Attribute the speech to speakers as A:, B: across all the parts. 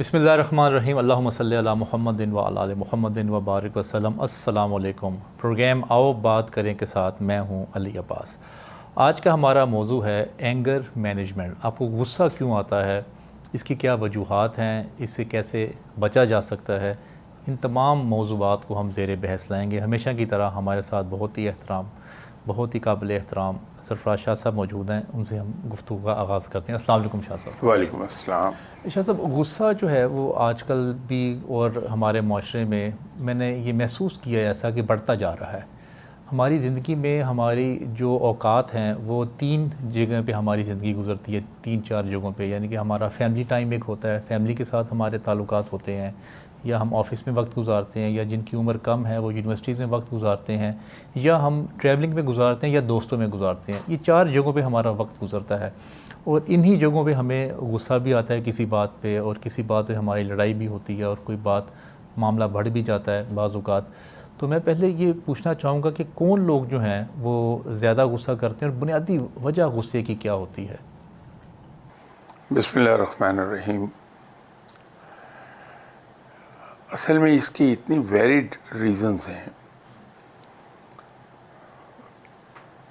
A: بسم اللہ الرحمن الرحیم، اللہم صلی علی محمد و علی آل محمد و بارک وسلم۔ السلام علیکم۔ پروگرام آؤ بات کریں کے ساتھ میں ہوں علی عباس۔ آج کا ہمارا موضوع ہے اینگر مینجمنٹ۔ آپ کو غصہ کیوں آتا ہے، اس کی کیا وجوہات ہیں، اس سے کیسے بچا جا سکتا ہے، ان تمام موضوعات کو ہم زیر بحث لائیں گے۔ ہمیشہ کی طرح ہمارے ساتھ بہت ہی قابل احترام سرفراز شاہ صاحب موجود ہیں، ان سے ہم گفتگو کا آغاز کرتے ہیں۔ السلام علیکم شاہ صاحب۔
B: وعلیکم السلام۔
A: شاہ صاحب، غصہ جو ہے وہ آج کل بھی اور ہمارے معاشرے میں نے یہ محسوس کیا ہے ایسا کہ بڑھتا جا رہا ہے۔ ہماری زندگی میں ہماری جو اوقات ہیں وہ 3 جگہ پہ ہماری زندگی گزرتی ہے، 3-4 جگہوں پہ، یعنی کہ ہمارا فیملی ٹائم ایک ہوتا ہے، فیملی کے ساتھ ہمارے تعلقات ہوتے ہیں، یا ہم آفس میں وقت گزارتے ہیں، یا جن کی عمر کم ہے وہ یونیورسٹیز میں وقت گزارتے ہیں، یا ہم ٹریولنگ میں گزارتے ہیں، یا دوستوں میں گزارتے ہیں۔ یہ 4 جگہوں پہ ہمارا وقت گزرتا ہے، اور انہی جگہوں پہ ہمیں غصہ بھی آتا ہے کسی بات پہ، اور کسی بات پہ ہماری لڑائی بھی ہوتی ہے، اور کوئی بات معاملہ بڑھ بھی جاتا ہے بعض اوقات۔ تو میں پہلے یہ پوچھنا چاہوں گا کہ کون لوگ جو ہیں وہ زیادہ غصہ کرتے ہیں، اور بنیادی وجہ غصے کی کیا ہوتی ہے؟
B: بسم اللہ الرحمن الرحیم۔ اصل میں اس کی اتنی ویریڈ ریزنز ہیں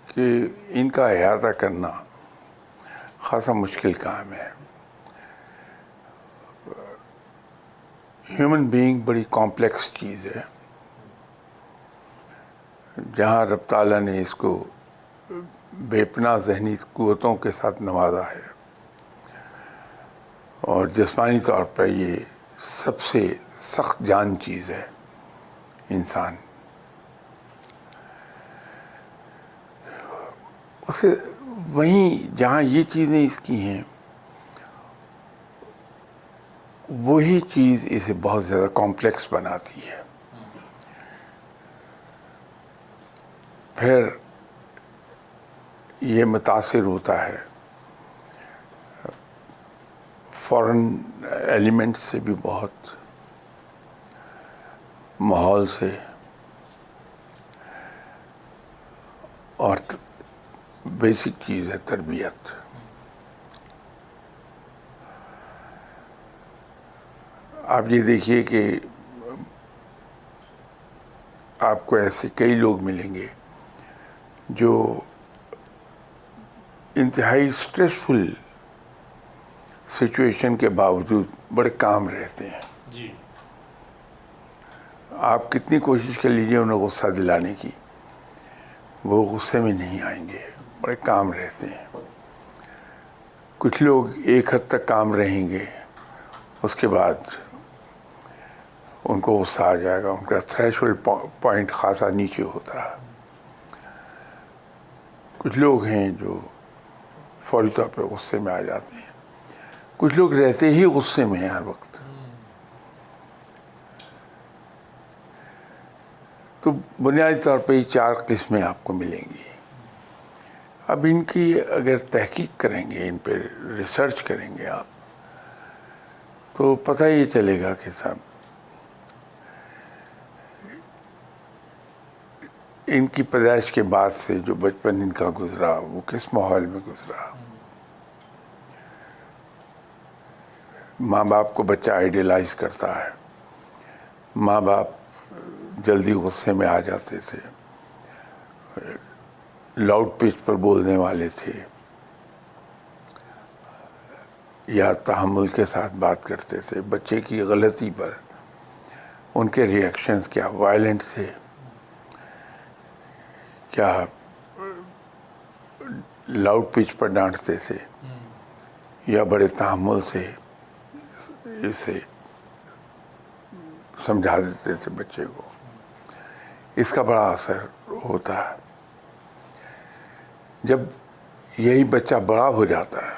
B: کہ ان کا احاطہ کرنا خاصا مشکل کام ہے۔ ہیومن بینگ بڑی کمپلیکس چیز ہے، جہاں رب تعالیٰ نے اس کو بے پناہ ذہنی قوتوں کے ساتھ نوازا ہے، اور جسمانی طور پر یہ سب سے سخت جان چیز ہے انسان۔ اسے وہیں جہاں یہ چیزیں اس کی ہیں، وہی چیز اسے بہت زیادہ کمپلیکس بناتی ہے۔ پھر یہ متاثر ہوتا ہے فورن ایلیمنٹ سے بھی، بہت ماحول سے، اور بیسک چیز ہے تربیت۔ آپ یہ دیکھیے کہ آپ کو ایسے کئی لوگ ملیں گے جو انتہائی اسٹریسفل سچویشن کے باوجود بڑے کام رہتے ہیں۔
A: جی۔
B: آپ کتنی کوشش کر لیجیے انہیں غصہ دلانے کی، وہ غصے میں نہیں آئیں گے، بڑے کام رہتے ہیں۔ کچھ لوگ ایک حد تک کام رہیں گے، اس کے بعد ان کو غصہ آ جائے گا، ان کا تھریشولڈ پوائنٹ خاصا نیچے ہوتا ہے۔ کچھ لوگ ہیں جو فوری طور پہ غصے میں آ جاتے ہیں، کچھ لوگ رہتے ہی غصے میں ہیں ہر وقت۔ تو بنیادی طور پہ یہ 4 قسمیں آپ کو ملیں گی۔ اب ان کی اگر تحقیق کریں گے، ان پہ ریسرچ کریں گے آپ، تو پتہ یہ چلے گا کہ صاحب ان کی پیدائش کے بعد سے جو بچپن ان کا گزرا وہ کس ماحول میں گزرا۔ ماں باپ کو بچہ آئیڈیلائز کرتا ہے، ماں باپ جلدی غصے میں آ جاتے تھے، لاؤڈ پچ پر بولنے والے تھے، یا تحمل کے ساتھ بات کرتے تھے۔ بچے کی غلطی پر ان کے ریئیکشنز کیا وائلنٹ تھے، کیا لاؤڈ پچ پر ڈانٹتے تھے، یا بڑے تحمل سے اسے سمجھا دیتے تھے بچے کو۔ اس کا بڑا اثر ہوتا ہے۔ جب یہی بچہ بڑا ہو جاتا ہے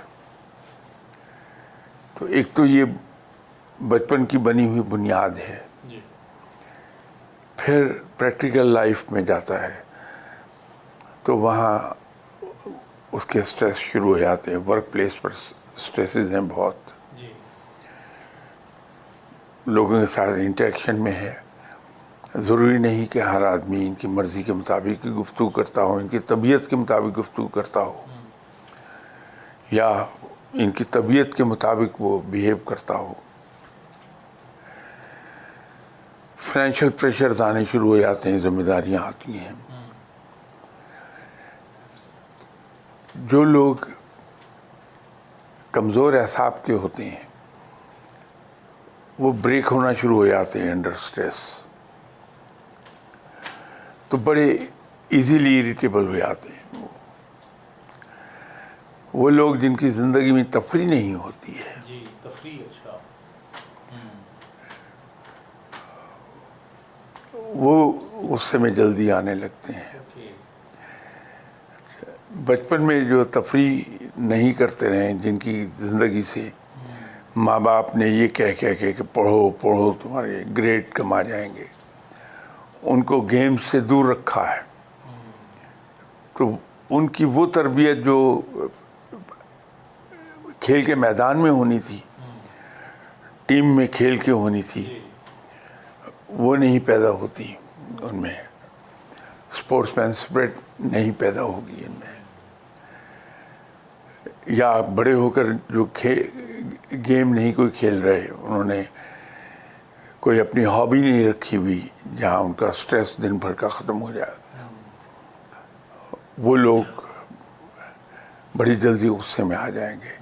B: تو ایک تو یہ بچپن کی بنی ہوئی بنیاد ہے، پھر پریکٹیکل لائف میں جاتا ہے تو وہاں اس کے سٹریس شروع ہو جاتے ہیں۔ ورک پلیس پر سٹریسز ہیں، بہت لوگوں کے ساتھ انٹریکشن میں ہے۔ ضروری نہیں کہ ہر آدمی ان کی مرضی کے مطابق گفتگو کرتا ہو، ان کی طبیعت کے مطابق گفتگو کرتا ہو، یا ان کی طبیعت کے مطابق وہ بیہیو کرتا ہو۔ فائنینشیل پریشرز آنے شروع ہو جاتے ہیں, ذمہ داریاں آتی ہیں. جو لوگ کمزور اعصاب کے ہوتے ہیں وہ بریک ہونا شروع ہو جاتے ہیں انڈر سٹریس, تو بڑے ایزیلی اریٹیبل ہو جاتے ہیں. وہ لوگ جن کی زندگی میں تفریح نہیں ہوتی ہے,
A: جی تفریح, اچھا,
B: وہ غصے میں جلدی آنے لگتے ہیں. بچپن میں جو تفریح نہیں کرتے رہے, جن کی زندگی سے ماں باپ نے یہ کہہ کہ پڑھو پڑھو تمہارے گریڈ کم آ جائیں گے, ان کو گیم سے دور رکھا ہے, تو ان کی وہ تربیت جو کھیل کے میدان میں ہونی تھی, ٹیم میں کھیل کے ہونی تھی, وہ نہیں پیدا ہوتی ان میں. اسپورٹس مین اسپرٹ نہیں پیدا ہوگی ان میں. یا بڑے ہو کر جو گیم نہیں کوئی کھیل رہے, انہوں نے کوئی اپنی ہابی نہیں رکھی ہوئی جہاں ان کا سٹریس دن بھر کا ختم ہو جائے, وہ لوگ بڑی جلدی غصے میں آ جائیں گے.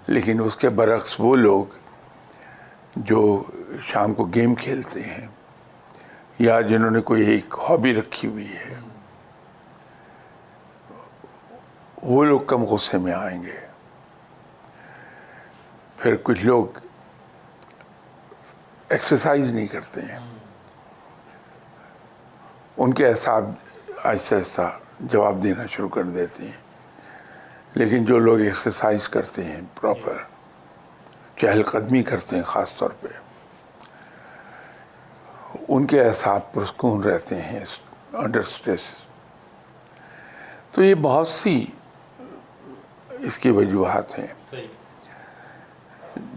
B: لیکن اس کے برعکس وہ لوگ جو شام کو گیم کھیلتے ہیں یا جنہوں نے کوئی ایک ہابی رکھی ہوئی ہے, وہ لوگ کم غصے میں آئیں گے. پھر کچھ لوگ ایکسرسائز نہیں کرتے ہیں, ان کے اعصاب آہستہ آہستہ جواب دینا شروع کر دیتے ہیں. لیکن جو لوگ ایکسرسائز کرتے ہیں, پراپر چہل قدمی کرتے ہیں خاص طور پہ, ان کے اعصاب پرسکون رہتے ہیں انڈر سٹریس. تو یہ بہت سی اس کی وجوہات ہیں.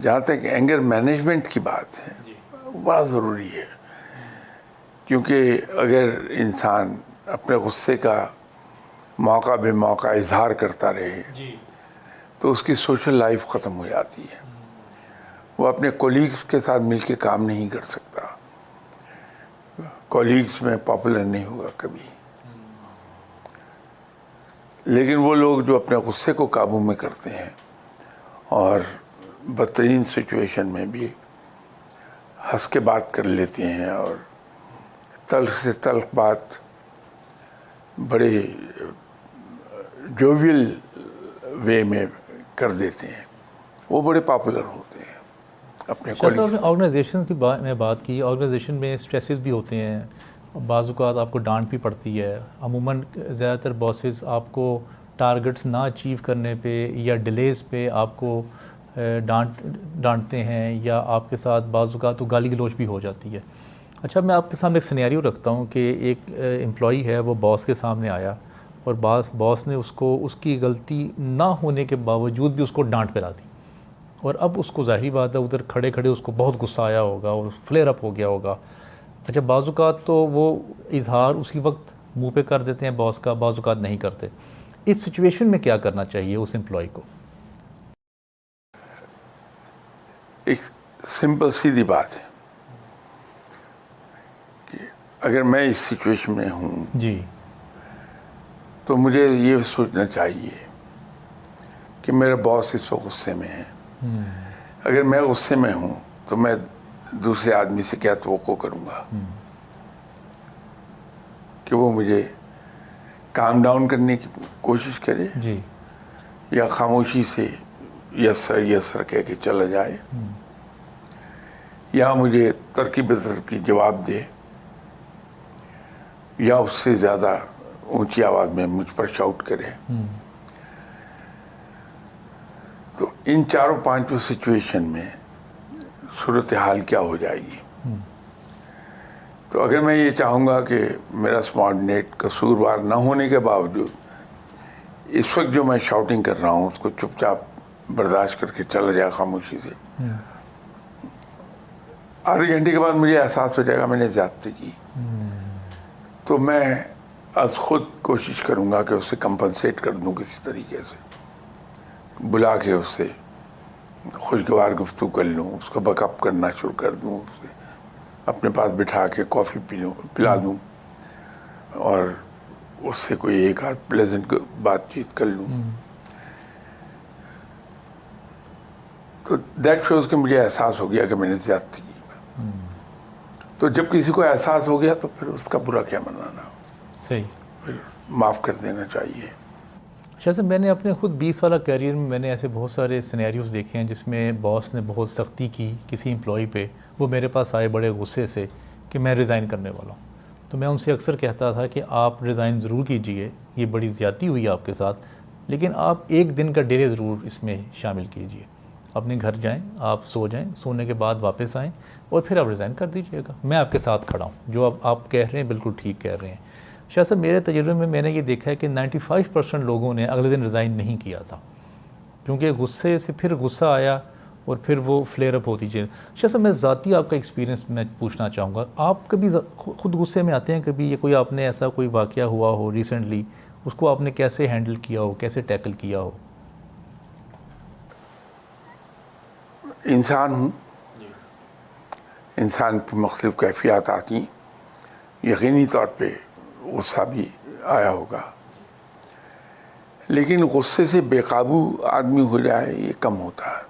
B: جہاں تک اینگر مینجمنٹ کی بات ہے, بڑا ضروری ہے, کیونکہ اگر انسان اپنے غصے کا موقع بے موقع اظہار کرتا رہے تو اس کی سوشل لائف ختم ہو جاتی ہے. وہ اپنے کولیگز کے ساتھ مل کے کام نہیں کر سکتا, کولیگز میں پاپولر نہیں ہوگا کبھی. لیکن وہ لوگ جو اپنے غصے کو قابو میں کرتے ہیں اور بدترین سچویشن میں بھی ہنس کے بات کر لیتے ہیں اور تلخ سے تلخ بات بڑے جوویل وے میں کر دیتے ہیں, وہ بڑے پاپولر ہوتے ہیں اپنے
A: کولیگز. آرگنائزیشن کی میں بات کی, آرگنائزیشن میں اسٹریسز بھی ہوتے ہیں, بعض اوقات آپ کو ڈانٹ بھی پڑتی ہے. عموماً زیادہ تر باسز آپ کو ٹارگٹس نہ اچیو کرنے پہ یا ڈیلیز پہ آپ کو ڈانٹتے ہیں, یا آپ کے ساتھ بعض اوقات تو گالی گلوچ بھی ہو جاتی ہے. اچھا, میں آپ کے سامنے ایک سینیریو رکھتا ہوں کہ ایک امپلائی ہے, وہ باس کے سامنے آیا اور باس نے اس کو اس کی غلطی نہ ہونے کے باوجود بھی اس کو ڈانٹ پلا دی, اور اب اس کو ظاہری بات ہے ادھر کھڑے کھڑے اس کو بہت غصہ آیا ہوگا اور فلیئر اپ ہو گیا ہوگا. اچھا, بعض اوقات تو وہ اظہار اسی وقت منہ پہ کر دیتے ہیں باس کا, بعض اوقات نہیں کرتے. اس سچویشن میں کیا کرنا چاہیے اس امپلائی کو؟
B: ایک سمپل سیدھی بات ہے کہ اگر میں اس سچویشن میں ہوں
A: جی,
B: تو مجھے یہ سوچنا چاہیے کہ میرا باس اس وقت غصے میں ہے. اگر میں غصے میں ہوں تو میں دوسرے آدمی سے کیا توقع کروں گا کہ وہ مجھے کام ڈاؤن کرنے کی کوشش کرے,
A: جی,
B: یا خاموشی سے یس سر یس سر کہہ کے چلا جائے, یا مجھے ترقی بترقی جواب دے, یا اس سے زیادہ اونچی آواز میں مجھ پر شاؤٹ کرے. تو ان چاروں پانچوں سچویشن میں صورتحال کیا ہو جائے گی؟ تو اگر میں یہ چاہوں گا کہ میرا سبارڈینیٹ قصوروار نہ ہونے کے باوجود اس وقت جو میں شاؤٹنگ کر رہا ہوں اس کو چپ چاپ برداشت کر کے چلا جائے خاموشی سے, آدھے گھنٹے کے بعد مجھے احساس ہو جائے گا میں نے زیادتی کی, تو میں از خود کوشش کروں گا کہ اسے کمپنسیٹ کر دوں کسی طریقے سے, بلا کے اس سے خوشگوار گفتگو کر لوں, اس کو بیک اپ کرنا شروع کر دوں, اس سے اپنے پاس بٹھا کے کافی پلا دوں اور اس سے کوئی ایک آدھ پلیزنٹ بات چیت کر لوں. تو دیٹ شوز کہ مجھے احساس ہو گیا کہ میں نے زیادتی کی. تو جب کسی کو احساس ہو گیا تو پھر اس کا برا کیا منانا,
A: صحیح,
B: پھر معاف کر دینا چاہیے.
A: شاہ صاحب میں نے اپنے خود 20 والا کیریئر میں نے ایسے بہت سارے سینیریوز دیکھے ہیں جس میں باس نے بہت سختی کی کسی امپلائی پہ, وہ میرے پاس آئے بڑے غصے سے کہ میں ریزائن کرنے والا ہوں. تو میں ان سے اکثر کہتا تھا کہ آپ ریزائن ضرور کیجئے, یہ بڑی زیادتی ہوئی آپ کے ساتھ, لیکن آپ ایک دن کا ڈیلے ضرور اس میں شامل کیجئے. اپنے گھر جائیں, آپ سو جائیں, سونے کے بعد واپس آئیں اور پھر آپ ریزائن کر دیجئے گا. میں آپ کے ساتھ کھڑا ہوں, جو آپ کہہ رہے ہیں بالکل ٹھیک کہہ رہے ہیں. شاہ صاحب میرے تجربے میں میں نے یہ دیکھا ہے کہ 95% لوگوں نے اگلے دن ریزائن نہیں کیا تھا, کیونکہ غصے سے پھر غصہ آیا اور پھر وہ فلیئر اپ ہوتی چیز. شاہ صاحب میں ذاتی آپ کا ایکسپیرینس میں پوچھنا چاہوں گا, آپ کبھی خود غصے میں آتے ہیں کبھی, یہ کوئی آپ نے ایسا کوئی واقعہ ہوا ہو ریسنٹلی, اس کو آپ نے کیسے ہینڈل کیا ہو, کیسے ٹیکل کیا ہو؟
B: انسان ہوں, انسان پہ مختلف کیفیات آتی ہیں. یقینی طور پہ غصہ بھی آیا ہوگا, لیکن غصے سے بے قابو آدمی ہو جائے یہ کم ہوتا ہے.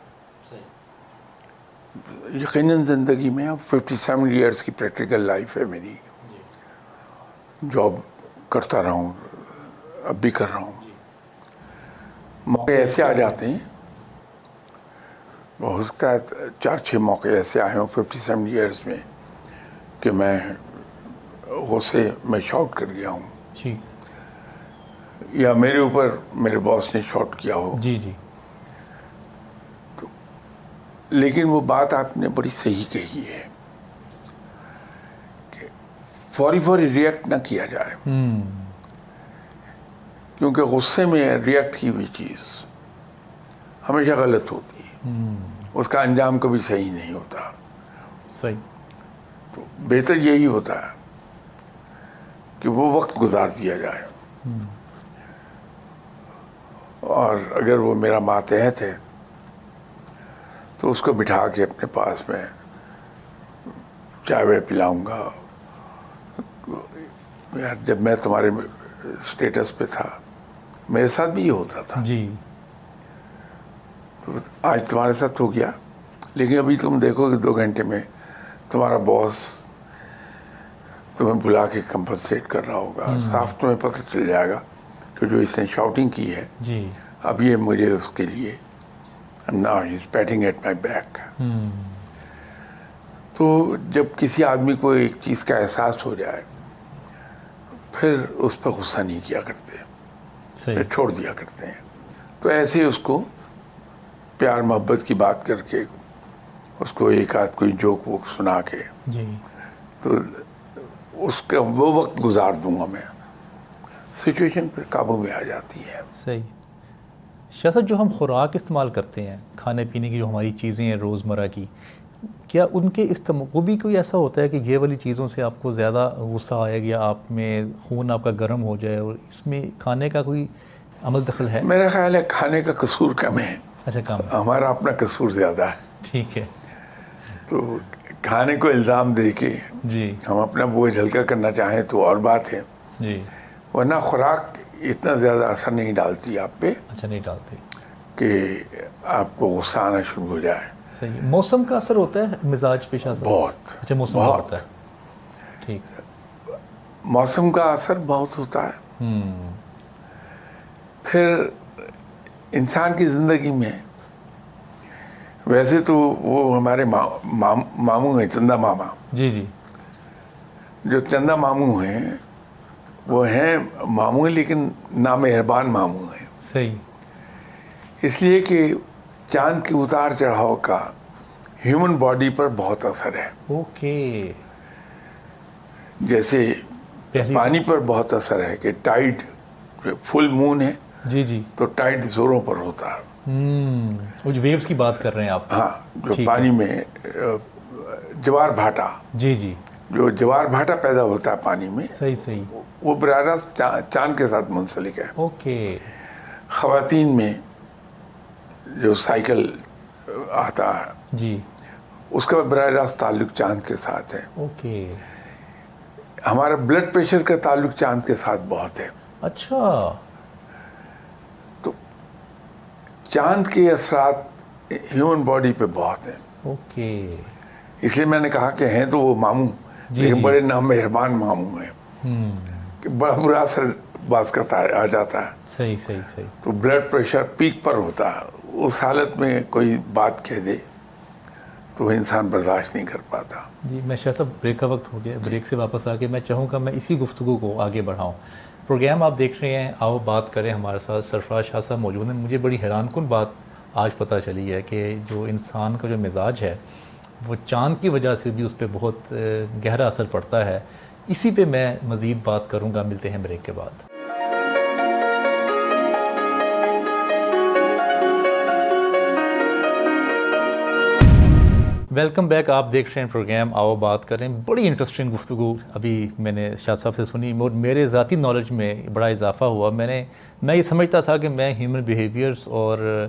B: یقیناً زندگی میں اب 57 ایئرس کی پریکٹیکل لائف ہے میری, جاب کرتا رہا ہوں, اب بھی کر رہا ہوں. موقع ایسے آ جاتے ہیں, ہو سکتا ہے 4-6 موقع ایسے آئے ہوں 57 ایئرس میں کہ میں غصے میں شاؤٹ کر گیا ہوں,
A: جی,
B: یا میرے اوپر میرے باس نے شاؤٹ کیا ہو.
A: جی جی,
B: لیکن وہ بات آپ نے بڑی صحیح کہی ہے کہ فوری ریئیکٹ نہ کیا جائے, کیونکہ غصے میں ریئیکٹ کی ہوئی چیز ہمیشہ غلط ہوتی ہے, اس کا انجام کبھی صحیح نہیں ہوتا.
A: صحیح.
B: تو بہتر یہی ہوتا ہے کہ وہ وقت گزار دیا جائے, اور اگر وہ میرا ماتحت ہے تو اس کو بٹھا کے اپنے پاس میں چائے وائے پلاؤں گا. یار جب میں تمہارے اسٹیٹس پہ تھا میرے ساتھ بھی یہ ہوتا تھا,
A: جی,
B: تو آج تمہارے ساتھ ہو گیا, لیکن ابھی تم دیکھو کہ 2 گھنٹے میں تمہارا باس تمہیں بلا کے کمپنسیٹ کر رہا ہوگا. صاف تمہیں پتہ چل جائے گا کہ جو اس نے شاؤٹنگ کی ہے,
A: جی,
B: اب یہ مجھے اس کے لیے now he's patting at my back. تو جب کسی آدمی کو ایک چیز کا احساس ہو جائے پھر اس پہ غصہ نہیں کیا کرتے, پھر چھوڑ دیا کرتے ہیں. تو ایسے اس کو پیار محبت کی بات کر کے اس کو ایک آدھ کوئی جوک ووک سنا کے,
A: جی,
B: تو اس کا وہ وقت گزار دوں گا میں, سچویشن پھر قابو میں آ جاتی ہے.
A: صحیح. شاہ صاحب جو ہم خوراک استعمال کرتے ہیں, کھانے پینے کی جو ہماری چیزیں ہیں روزمرہ کی, کیا ان کے وہ بھی کوئی ایسا ہوتا ہے کہ یہ والی چیزوں سے آپ کو زیادہ غصہ آئے گا, آپ میں خون آپ کا گرم ہو جائے, اور اس میں کھانے کا کوئی عمل دخل ہے؟
B: میرا خیال ہے کھانے کا قصور کم ہے.
A: اچھا, کم.
B: ہمارا اپنا قصور زیادہ ہے.
A: ٹھیک ہے.
B: تو کھانے کو الزام دے کے
A: جی,
B: ہم اپنا بوجھ ہلکا کرنا چاہیں تو اور بات ہے,
A: جی,
B: ورنہ خوراک اتنا زیادہ اثر نہیں ڈالتی آپ پہ.
A: اچھا, نہیں ڈالتی
B: کہ آپ کو غصہ آنا شروع ہو جائے.
A: صحیح. موسم کا اثر ہوتا ہے مزاج پہ شاہ صاحب؟
B: بہت.
A: اچھا, موسم کا ہوتا ہے. ٹھیک.
B: موسم کا اثر بہت ہوتا ہے. پھر انسان کی زندگی میں ویسے تو وہ ہمارے ماموں ہیں, چندا ماما.
A: جی, جی,
B: جو چندا ماموں ہیں وہ ہیں ماموں لیکن نامہربان ماموں ہیں.
A: صحیح.
B: اس لیے کہ چاند کے اتار چڑھاؤ کا ہیومن باڈی پر بہت اثر ہے.
A: اوکے.
B: جیسے پانی پر بہت اثر ہے کہ ٹائڈ, فل مون ہے,
A: جی, جی,
B: تو ٹائڈ زوروں پر ہوتا ہے.
A: وہ جو ویوز کی بات کر رہے ہیں آپ.
B: ہاں, جو پانی میں جوار بھاٹا,
A: جی, جی,
B: جو جوار بھاٹا پیدا ہوتا ہے پانی میں,
A: صحیح, صحیح,
B: وہ براہ راست چاند کے ساتھ منسلک ہے.
A: اوکے.
B: خواتین میں جو سائیکل آتا ہے
A: جی,
B: اس کا براہ راست تعلق چاند کے ساتھ ہے.
A: اوکے.
B: ہمارا بلڈ پریشر کا تعلق چاند کے ساتھ بہت ہے.
A: اچھا.
B: تو چاند کے اثرات ہیومن باڈی پہ بہت ہیں.
A: اوکے.
B: اس لیے میں نے کہا کہ ہیں تو وہ ماموں لیکن بڑے نامہربان ماموں ہیں کہ بڑا برا اثر بعض کا آ جاتا ہے.
A: صحیح صحیح صحیح.
B: تو بلڈ پریشر پیک پر ہوتا ہے. اس حالت میں کوئی بات کہہ دے تو وہ انسان برداشت نہیں کر پاتا.
A: جی میں شاہ صاحب بریک کا وقت ہو گیا. بریک سے واپس آ کے میں چاہوں گا میں اسی گفتگو کو آگے بڑھاؤں. پروگرام آپ دیکھ رہے ہیں آؤ بات کریں. ہمارے ساتھ سرفراز شاہ صاحب موجود ہیں. مجھے بڑی حیران کن بات آج پتہ چلی ہے کہ جو انسان کا جو مزاج ہے وہ چاند کی وجہ سے بھی اس پہ بہت گہرا اثر پڑتا ہے. اسی پہ میں مزید بات کروں گا. ملتے ہیں بریک کے بعد. Welcome back. آپ دیکھ رہے ہیں پروگرام آؤ بات کریں. بڑی انٹرسٹنگ گفتگو ابھی میں نے شاہ صاحب سے سنی اور میرے ذاتی نالج میں بڑا اضافہ ہوا. میں یہ سمجھتا تھا کہ میں ہیومن بیہیویئرس اور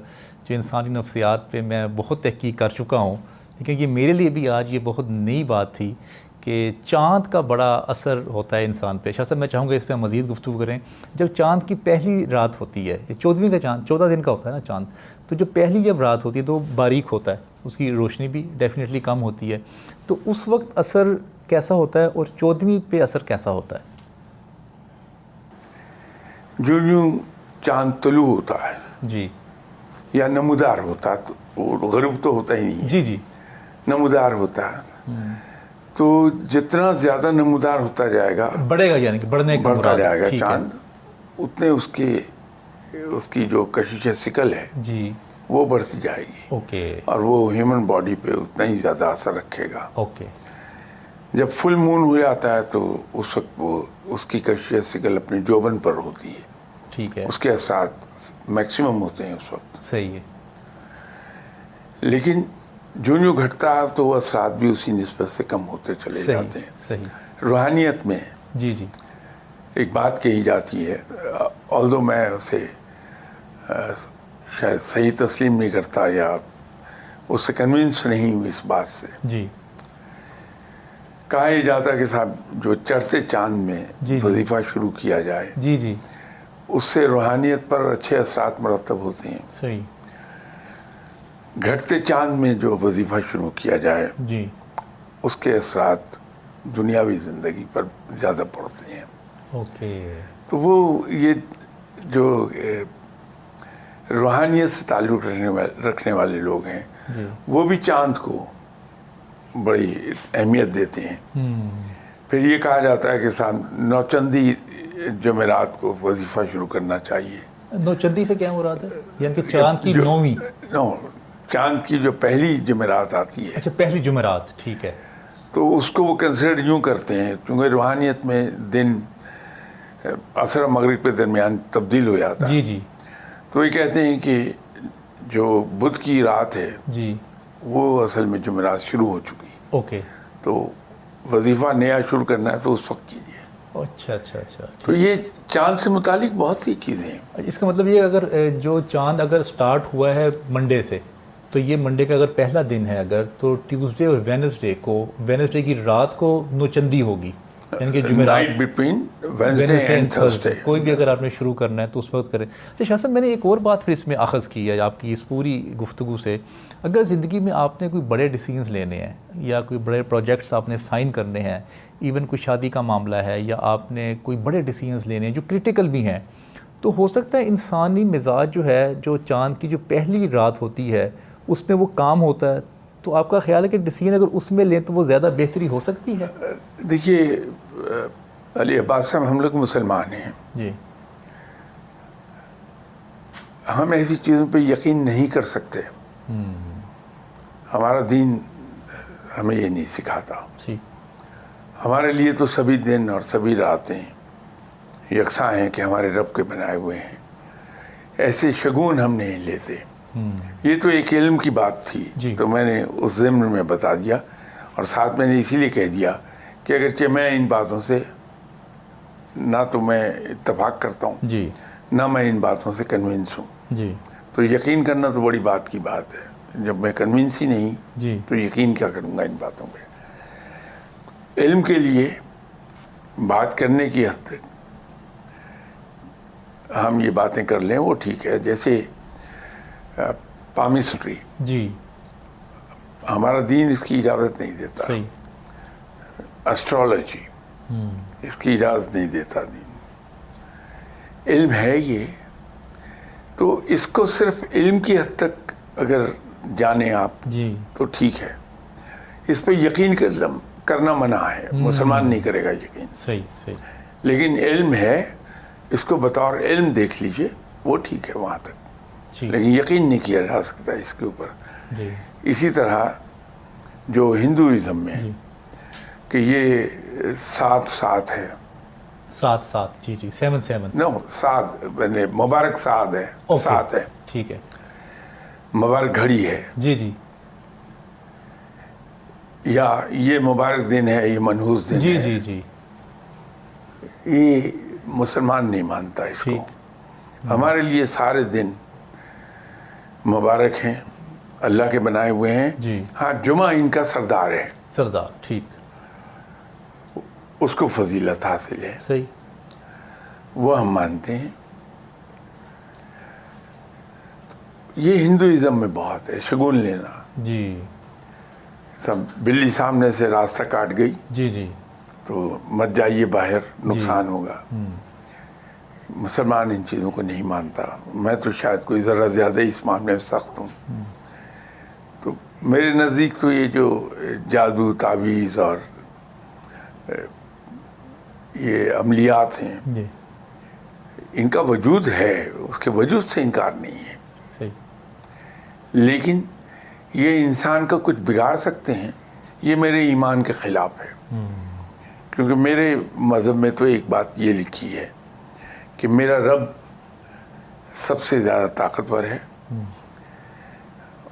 A: جو انسانی نفسیات پہ میں بہت تحقیق کر چکا ہوں, لیکن یہ میرے لیے بھی آج یہ بہت نئی بات تھی کہ چاند کا بڑا اثر ہوتا ہے انسان پہ. شاہ صاحب میں چاہوں گا اس پہ مزید گفتگو کریں. جب چاند کی پہلی رات ہوتی ہے, 14ویں کا چاند 14 دن کا ہوتا ہے نا چاند, تو جو پہلی جب رات ہوتی ہے تو باریک ہوتا ہے, اس کی روشنی بھی ڈیفینیٹلی کم ہوتی ہے. تو اس وقت اثر کیسا ہوتا ہے اور 14ویں پہ اثر کیسا ہوتا ہے؟
B: جو چاند طلوع ہوتا ہے
A: جی
B: یا نمودار ہوتا ہے, تو غروب تو ہوتا ہی نہیں ہے.
A: جی جی.
B: نمودار ہوتا ہے تو جتنا زیادہ نمودار ہوتا جائے گا,
A: بڑھے گا, یعنی کہ بڑھنے کا
B: بڑھتا جائے گا
A: ٹھیک ہے.
B: چاند, اتنے اس کی جو کشش سکل ہے
A: جی
B: وہ بڑھتی جائے گی.
A: اوکے
B: اور وہ ہیومن باڈی پہ اتنا ہی زیادہ اثر رکھے گا.
A: اوکے.
B: جب فل مون ہو جاتا ہے تو اس وقت وہ اس کی کشش سکل اپنے جوبن پر ہوتی ہے.
A: ٹھیک ہے.
B: اس کے اثرات میکسیمم ہوتے ہیں اس وقت.
A: صحیح ہے.
B: لیکن جو گھٹتا ہے تو وہ اثرات بھی اسی نسبت سے کم ہوتے چلے جاتے ہیں.
A: صحیح.
B: روحانیت میں
A: جی جی
B: ایک بات کہی جاتی ہے, although میں اسے شاید صحیح تسلیم نہیں کرتا یا اس سے کنونس نہیں ہوں اس بات سے.
A: جی.
B: کہا یہ جاتا ہے کہ صاحب جو چڑھتے چاند میں
A: جی
B: وظیفہ شروع کیا جائے
A: جی جی
B: اس سے روحانیت پر اچھے اثرات مرتب ہوتے ہیں.
A: صحیح.
B: گھٹتے چاند میں جو وظیفہ شروع کیا جائے
A: جی
B: اس کے اثرات دنیاوی زندگی پر زیادہ پڑتے ہیں.
A: اوکے.
B: تو وہ یہ جو روحانیت سے تعلق رکھنے والے لوگ ہیں
A: جی
B: وہ بھی چاند کو بڑی اہمیت دیتے ہیں. پھر یہ کہا جاتا ہے کہ صاحب نوچندی جمعرات کو وظیفہ شروع کرنا چاہیے.
A: نوچندی سے کیا مراد ہے؟ یعنی کہ چاند کی 9ویں.
B: چاند کی جو پہلی جمعرات آتی ہے.
A: اچھا پہلی جمعرات. ٹھیک ہے.
B: تو اس کو وہ کنسیڈر یوں کرتے ہیں کیونکہ روحانیت میں دن عصر و مغرب کے درمیان تبدیل ہو جاتا ہے.
A: جی جی.
B: تو یہ کہتے ہیں کہ جو بدھ کی رات ہے
A: جی
B: وہ اصل میں جمعرات شروع ہو چکی.
A: اوکے.
B: تو وظیفہ نیا شروع کرنا ہے تو اس وقت کیجیے.
A: اچھا اچھا اچھا.
B: تو یہ چاند سے متعلق بہت سی چیزیں ہیں.
A: اس کا مطلب یہ اگر جو چاند اگر سٹارٹ ہوا ہے منڈے سے, تو یہ منڈے کا اگر پہلا دن ہے اگر, تو ٹیوزڈے اور وینسڈے کی رات کو نوچندی ہوگی, یعنی کہ
B: night between Wednesday and Thursday.
A: کوئی بھی اگر آپ نے شروع کرنا ہے تو اس وقت کریں. اچھا شاہ صاحب میں نے ایک اور بات پھر اس میں اخذ کی ہے آپ کی اس پوری گفتگو سے. اگر زندگی میں آپ نے کوئی بڑے ڈیسیجنز لینے ہیں یا کوئی بڑے پروجیکٹس آپ نے سائن کرنے ہیں, ایون کوئی شادی کا معاملہ ہے یا آپ نے کوئی بڑے ڈیسیجنز لینے ہیں جو کرٹیکل بھی ہیں, تو ہو سکتا ہے انسانی مزاج جو ہے جو چاند کی جو پہلی رات ہوتی ہے اس میں وہ کام ہوتا ہے. تو آپ کا خیال ہے کہ ڈیسیجن اگر اس میں لیں تو وہ زیادہ بہتری ہو سکتی ہے؟
B: دیکھیے علی عباس صاحب, ہم لوگ مسلمان ہیں.
A: جی.
B: ہم ایسی چیزوں پہ یقین نہیں کر سکتے. ہمارا دین ہمیں یہ نہیں سکھاتا.
A: جی.
B: ہمارے لیے تو سبھی دن اور سبھی راتیں یکساں ہیں کہ ہمارے رب کے بنائے ہوئے ہیں. ایسے شگون ہم نہیں لیتے. یہ تو ایک علم کی بات تھی.
A: جی.
B: تو میں نے اس ضمن میں بتا دیا, اور ساتھ میں نے اسی لیے کہہ دیا کہ اگرچہ میں ان باتوں سے نہ تو میں اتفاق کرتا ہوں
A: جی
B: نہ میں ان باتوں سے کنونس ہوں.
A: جی.
B: تو یقین کرنا تو بڑی بات کی بات ہے. جب میں کنونس ہی نہیں
A: جی
B: تو یقین کیا کروں گا ان باتوں پہ. علم کے لیے بات کرنے کی حد تک ہم یہ باتیں کر لیں وہ ٹھیک ہے. جیسے پامسٹری،
A: جی
B: ہمارا دین اس کی اجازت نہیں دیتا.
A: صحیح.
B: اسٹرالوجی اس کی اجازت نہیں دیتا دین. علم ہے یہ تو اس کو صرف علم کی حد تک اگر جانیں آپ
A: جی
B: تو ٹھیک ہے. اس پہ یقین کرنا منع ہے، مسلمان نہیں کرے گا یقین.
A: صحیح صحیح.
B: لیکن علم ہے، اس کو بطور علم دیکھ لیجئے، وہ ٹھیک ہے وہاں تک.
A: جی
B: لیکن یقین نہیں کیا جا سکتا اس کے اوپر.
A: جی
B: اسی طرح جو ہندوازم میں
A: جی
B: کہ یہ 7 ہے،
A: 7 جی جی 7
B: نو 7 مبارک سعد ہے، 7 ہے،
A: ٹھیک ہے.
B: مبارک گھڑی ہے،
A: جی جی
B: یا یہ مبارک دن ہے، یہ منحوس دن
A: جی
B: ہے.
A: جی جی
B: یہ مسلمان نہیں مانتا اس کو.
A: ٹھیک.
B: ہمارے لیے سارے دن مبارک ہیں، اللہ کے بنائے ہوئے ہیں.
A: جی
B: ہاں جمعہ ان کا سردار ہے،
A: سردار. ٹھیک.
B: اس کو فضیلت حاصل ہے،
A: صحیح.
B: وہ ہم مانتے ہیں. یہ ہندوازم میں بہت ہے شگون لینا.
A: جی
B: سب بلی سامنے سے راستہ کاٹ گئی
A: جی جی
B: تو مت جائیے باہر، نقصان ہوگا. مسلمان ان چیزوں کو نہیں مانتا. میں تو شاید کوئی ذرا زیادہ اس معاملے میں سخت ہوں. تو میرے نزدیک تو یہ جو جادو، تعویذ اور یہ عملیات ہیں،
A: جی
B: ان کا وجود ہے، اس کے وجود سے انکار نہیں ہے.
A: صحیح.
B: لیکن یہ انسان کا کچھ بگاڑ سکتے ہیں، یہ میرے ایمان کے خلاف ہے. کیونکہ میرے مذہب میں تو ایک بات یہ لکھی ہے کہ میرا رب سب سے زیادہ طاقتور ہے،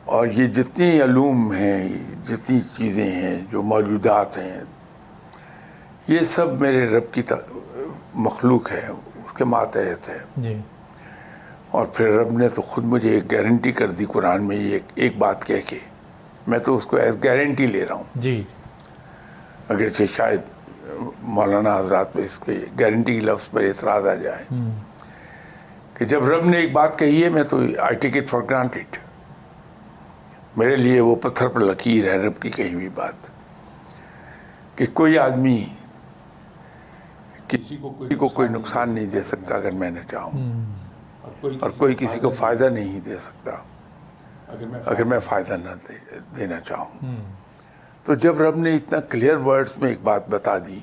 B: اور یہ جتنی علوم ہیں، جتنی چیزیں ہیں، جو موجودات ہیں، یہ سب میرے رب کی مخلوق ہے، اس کے ماتحت ہے.
A: جی
B: اور پھر رب نے تو خود مجھے ایک گارنٹی کر دی قرآن میں، یہ ایک بات کہہ کے، میں تو اس کو ایز گارنٹی لے رہا ہوں.
A: جی
B: اگرچہ شاید مولانا حضرات پہ اس کے گارنٹی کے لفظ پر اعتراض آ جائے کہ جب رب نے ایک بات کہی ہے، میں تو آئی ٹیک اٹ فار گرانٹیڈ. میرے لیے وہ پتھر پر لکیر ہے رب کی کہی ہوئی بات کہ کوئی آدمی کسی کو کوئی نقصان نہیں دے سکتا اگر میں نہ چاہوں، اور کوئی کسی کو فائدہ نہیں دے سکتا اگر میں فائدہ نہ دینا چاہوں. تو جب رب نے اتنا کلیئر ورڈز میں ایک بات بتا دی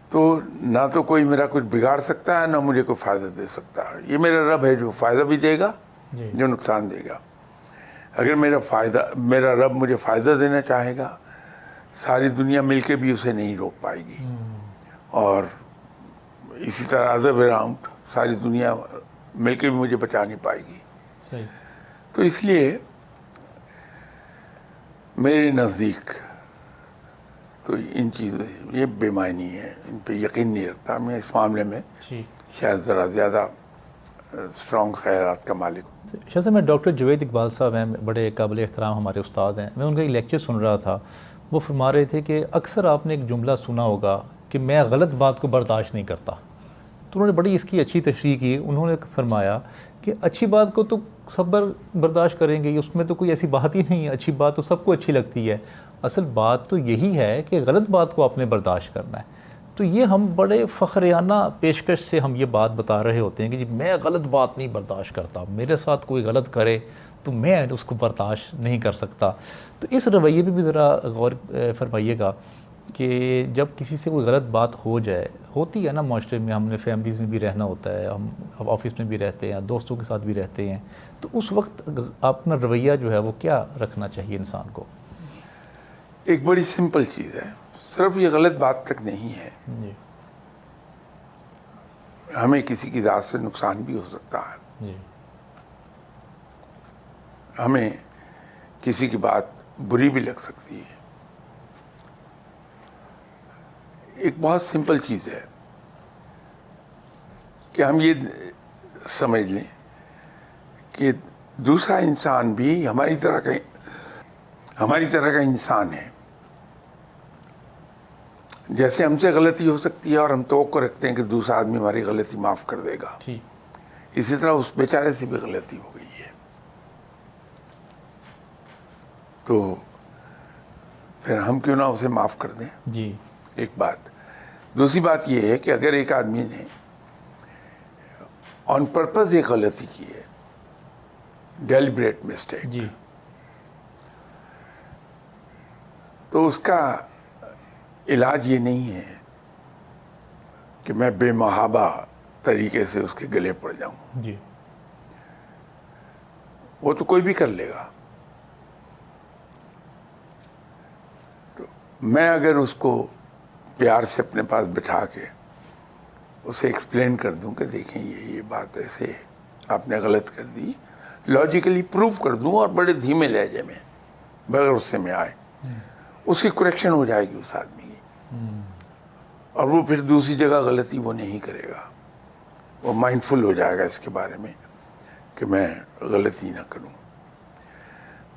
B: تو نہ تو کوئی میرا کچھ بگاڑ سکتا ہے، نہ مجھے کوئی فائدہ دے سکتا ہے. یہ میرا رب ہے جو فائدہ بھی دے گا،
A: جی
B: جو نقصان دے گا. اگر میرا رب مجھے فائدہ دینا چاہے گا، ساری دنیا مل کے بھی اسے نہیں روک پائے گی. اور اسی طرح ادر وے راؤنڈ ساری دنیا مل کے بھی مجھے بچا نہیں پائے گی.
A: صحیح.
B: تو اس لیے میرے نزدیک تو ان چیزیں یہ بے معنی ہے، ان پہ یقین نہیں رکھتا. میں اس معاملے میں
A: ٹھیک.
B: شاید ذرا زیادہ اسٹرانگ خیالات کا مالک ہوں.
A: شاہ صاحب، میں ڈاکٹر جوید اقبال صاحب ہیں، بڑے قابل احترام ہمارے استاد ہیں. میں ان کا ایک لیکچر سن رہا تھا، وہ فرما رہے تھے کہ اکثر آپ نے ایک جملہ سنا ہوگا کہ میں غلط بات کو برداشت نہیں کرتا. تو انہوں نے بڑی اس کی اچھی تشریح کی. انہوں نے فرمایا کہ اچھی بات کو تو سب برداشت کریں گے، اس میں تو کوئی ایسی بات ہی نہیں ہے. اچھی بات تو سب کو اچھی لگتی ہے. اصل بات تو یہی ہے کہ غلط بات کو آپ نے برداشت کرنا ہے. تو یہ ہم بڑے فخریانہ پیشکش سے ہم یہ بات بتا رہے ہوتے ہیں کہ جی میں غلط بات نہیں برداشت کرتا، میرے ساتھ کوئی غلط کرے تو میں اس کو برداشت نہیں کر سکتا. تو اس رویے پہ بھی ذرا غور فرمائیے گا کہ جب کسی سے کوئی غلط بات ہو جائے، ہوتی ہے نا معاشرے میں، ہم نے فیملیز میں بھی رہنا ہوتا ہے، ہم آفس میں بھی رہتے ہیں، دوستوں کے ساتھ بھی رہتے ہیں، تو اس وقت اپنا رویہ جو ہے وہ کیا رکھنا چاہیے انسان کو؟
B: ایک بڑی سمپل چیز ہے، صرف یہ غلط بات تک نہیں ہے.
A: جی
B: ہمیں کسی کی ذات سے نقصان بھی ہو سکتا ہے،
A: جی
B: ہمیں کسی کی بات بری بھی لگ سکتی ہے. ایک بہت سمپل چیز ہے کہ ہم یہ سمجھ لیں کہ دوسرا انسان بھی ہماری طرح کا انسان ہے. جیسے ہم سے غلطی ہو سکتی ہے اور ہم توقع رکھتے ہیں کہ دوسرا آدمی ہماری غلطی معاف کر دے گا, اسی طرح اس بیچارے سے بھی غلطی ہو گئی ہے. تو پھر ہم کیوں نہ اسے معاف کر دیں.
A: جی.
B: ایک بات. دوسری بات یہ ہے کہ اگر ایک آدمی نے آن پرپز ایک غلطی کی ہے, ڈیلیبریٹ مسٹیک,
A: جی.
B: تو اس کا علاج یہ نہیں ہے کہ میں بے محابہ طریقے سے اس کے گلے پڑ جاؤں.
A: جی.
B: وہ تو کوئی بھی کر لے گا. تو میں اگر اس کو پیار سے اپنے پاس بٹھا کے اسے ایکسپلین کر دوں کہ دیکھیں یہ بات ایسے آپ نے غلط کر دی, لاجیکلی پروف کر دوں اور بڑے دھیمے لہجے میں بغیر غصے میں آئے, اس کی کریکشن ہو جائے گی اس آدمی کی, اور وہ پھر دوسری جگہ غلطی وہ نہیں کرے گا. وہ مائنڈفل ہو جائے گا اس کے بارے میں کہ میں غلطی نہ کروں.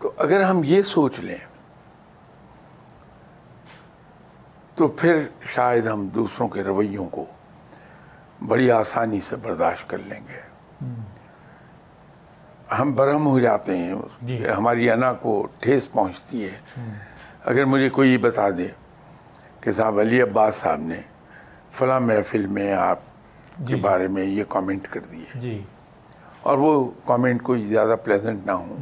B: تو اگر ہم یہ سوچ لیں تو پھر شاید ہم دوسروں کے رویوں کو بڑی آسانی سے برداشت کر لیں گے. ہم برہم ہو جاتے ہیں, ہماری انا کو ٹھیس پہنچتی ہے اگر مجھے کوئی یہ بتا دے کہ صاحب علی عباس صاحب نے فلاں محفل میں آپ کے بارے میں یہ کامنٹ کر دیے, اور وہ کامنٹ کوئی زیادہ پلیزنٹ نہ ہو,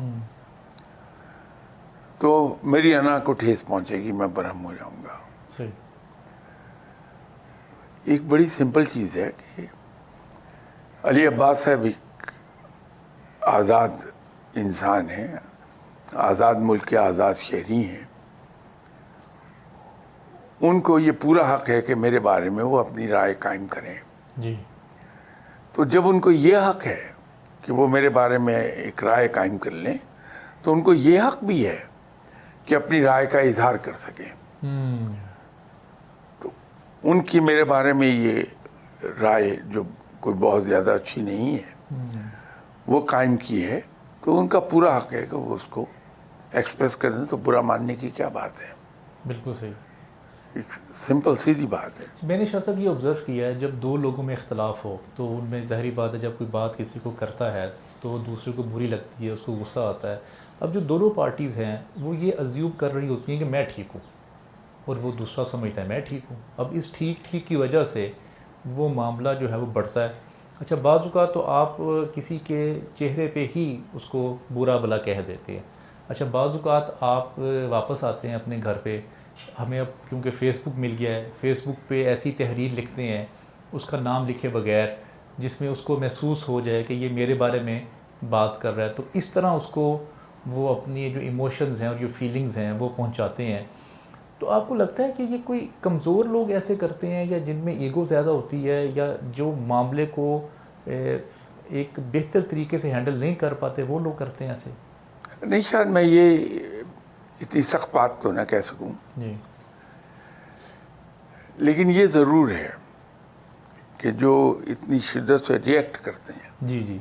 B: تو میری انا کو ٹھیس پہنچے گی, میں برہم ہو جاؤں گا. ایک بڑی سمپل چیز ہے کہ علی عباس صاحب ایک آزاد انسان ہیں, آزاد ملک کے آزاد شہری ہیں. ان کو یہ پورا حق ہے کہ میرے بارے میں وہ اپنی رائے قائم کریں.
A: جی.
B: تو جب ان کو یہ حق ہے کہ وہ میرے بارے میں ایک رائے قائم کر لیں, تو ان کو یہ حق بھی ہے کہ اپنی رائے کا اظہار کر سکیں. تو ان کی میرے بارے میں یہ رائے جو کوئی بہت زیادہ اچھی نہیں ہے وہ قائم کی ہے, تو ان کا پورا حق ہے کہ وہ اس کو ایکسپریس کر دیں. تو برا ماننے کی کیا بات ہے.
A: بالکل صحیح.
B: ایک سمپل سیدھی بات ہے.
A: میں نے شاہ صاحب یہ آبزرو کیا ہے, جب دو لوگوں میں اختلاف ہو تو ان میں ظاہری بات ہے جب کوئی بات کسی کو کرتا ہے تو دوسرے کو بری لگتی ہے, اس کو غصہ آتا ہے. اب جو دونوں پارٹیز ہیں وہ یہ ازیوم کر رہی ہوتی ہیں کہ میں ٹھیک ہوں, اور وہ دوسرا سمجھتا ہے میں ٹھیک ہوں. اب اس ٹھیک کی وجہ سے وہ معاملہ جو ہے وہ بڑھتا ہے. اچھا, بعض اوقات تو آپ کسی کے چہرے پہ ہی اس کو برا بھلا کہہ دیتے ہیں. اچھا, بعض اوقات آپ واپس آتے ہیں اپنے گھر پہ, ہمیں اب کیونکہ فیس بک مل گیا ہے, فیس بک پہ ایسی تحریر لکھتے ہیں اس کا نام لکھے بغیر جس میں اس کو محسوس ہو جائے کہ یہ میرے بارے میں بات کر رہا ہے. تو اس طرح اس کو وہ اپنی جو ایموشنز ہیں اور جو فیلنگز ہیں وہ پہنچاتے ہیں. تو آپ کو لگتا ہے کہ یہ کوئی کمزور لوگ ایسے کرتے ہیں, یا جن میں ایگو زیادہ ہوتی ہے, یا جو معاملے کو ایک بہتر طریقے سے ہینڈل نہیں کر پاتے وہ لوگ کرتے ہیں ایسے؟
B: نہیں, شاید میں یہ اتنی سخت بات تو نہ کہہ سکوں,
A: جی.
B: لیکن یہ ضرور ہے کہ جو اتنی شدت سے ریئیکٹ کرتے ہیں
A: جی. جی.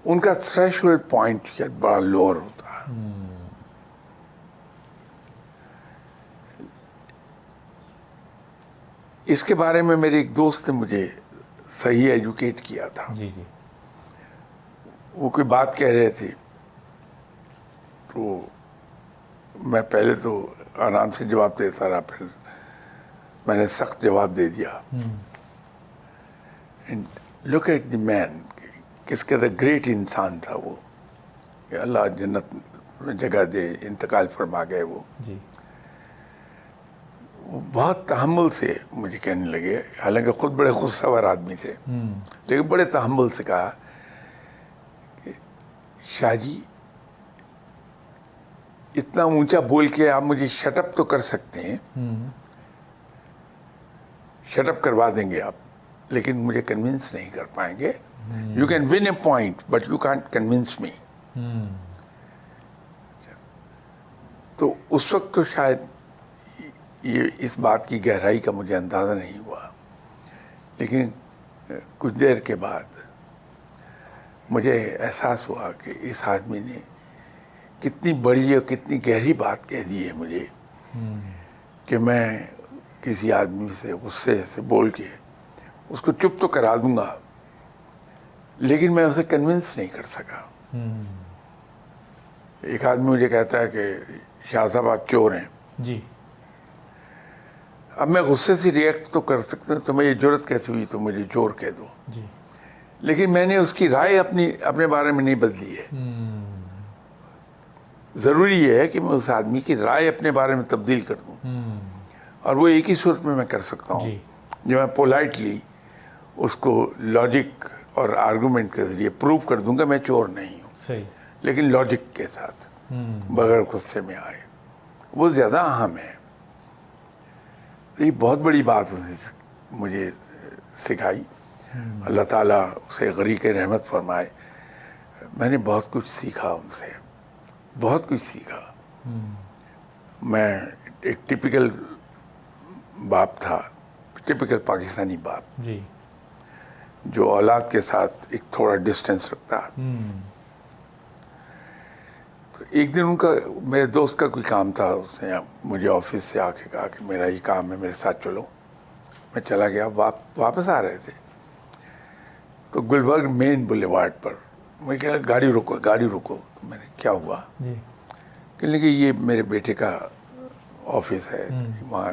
B: ان کا تھریشولڈ پوائنٹ شاید بڑا لوور ہوتا ہے. اس کے بارے میں میرے ایک دوست نے مجھے صحیح ایجوکیٹ کیا تھا.
A: جی. جی.
B: وہ کوئی بات کہہ رہے تھے تو میں پہلے تو آرام سے جواب دیتا رہا, پھر میں نے سخت جواب دے دیا. لک ایٹ دی مین, کس قدر گریٹ انسان تھا وہ, کہ اللہ جنت میں جگہ دے, انتقال فرما گئے وہ.
A: جی.
B: وہ بہت تحمل سے مجھے کہنے لگے, حالانکہ خود بڑے خود سوار آدمی تھے, لیکن بڑے تحمل سے کہا کہ شاہ جی اتنا اونچا بول کے آپ مجھے شٹ اپ تو کر سکتے ہیں, شٹ اپ کروا دیں گے آپ, لیکن مجھے کنونس نہیں کر پائیں گے. You can win a point but you can't convince me. تو اس وقت تو شاید یہ اس بات کی گہرائی کا مجھے اندازہ نہیں ہوا, لیکن کچھ دیر کے بعد مجھے احساس ہوا کہ اس آدمی نے کتنی بڑی اور کتنی گہری بات کہہ دی ہے مجھے کہ میں کسی آدمی سے غصے سے بول کے اس کو چپ تو کرا دوں گا لیکن میں اسے کنونس نہیں کر سکا. ایک آدمی مجھے کہتا ہے کہ شاہ صاحب آپ چور ہیں.
A: جی.
B: اب میں غصے سے ریئیکٹ تو کر سکتا ہوں, تو میں یہ جرت کیسے ہوئی تو مجھے چور کہہ دو.
A: جی.
B: لیکن میں نے اس کی رائے اپنے بارے میں نہیں بدلی ہے. ضروری یہ ہے کہ میں اس آدمی کی رائے اپنے بارے میں تبدیل کر دوں, اور وہ ایک ہی صورت میں کر سکتا ہوں جو میں پولائٹلی اس کو لاجک اور آرگومنٹ کے ذریعے پروف کر دوں گا میں چور نہیں ہوں.
A: صحیح.
B: لیکن لاجک کے ساتھ, بغیر غصے میں آئے, وہ زیادہ اہم ہے. یہ بہت بڑی بات اس نے مجھے سکھائی. اللہ تعالیٰ اسے غریق رحمت فرمائے. میں نے بہت کچھ سیکھا ان سے, بہت کچھ سیکھا. میں ایک ٹپیکل باپ تھا, ٹپیکل پاکستانی باپ,
A: جی,
B: جو اولاد کے ساتھ ایک تھوڑا ڈسٹینس رکھتا. تو ایک دن ان کا, میرے دوست کا کوئی کام تھا, اس نے مجھے آفس سے آ کے کہا کہ میرا یہ کام ہے, میرے ساتھ چلو. میں چلا گیا. واپس آ رہے تھے تو گلبرگ مین بولیوارڈ پر میں کہا گاڑی روکو گاڑی روکو. تو میں نے کیا ہوا؟ کہنے لگے یہ میرے بیٹے کا آفس ہے, وہاں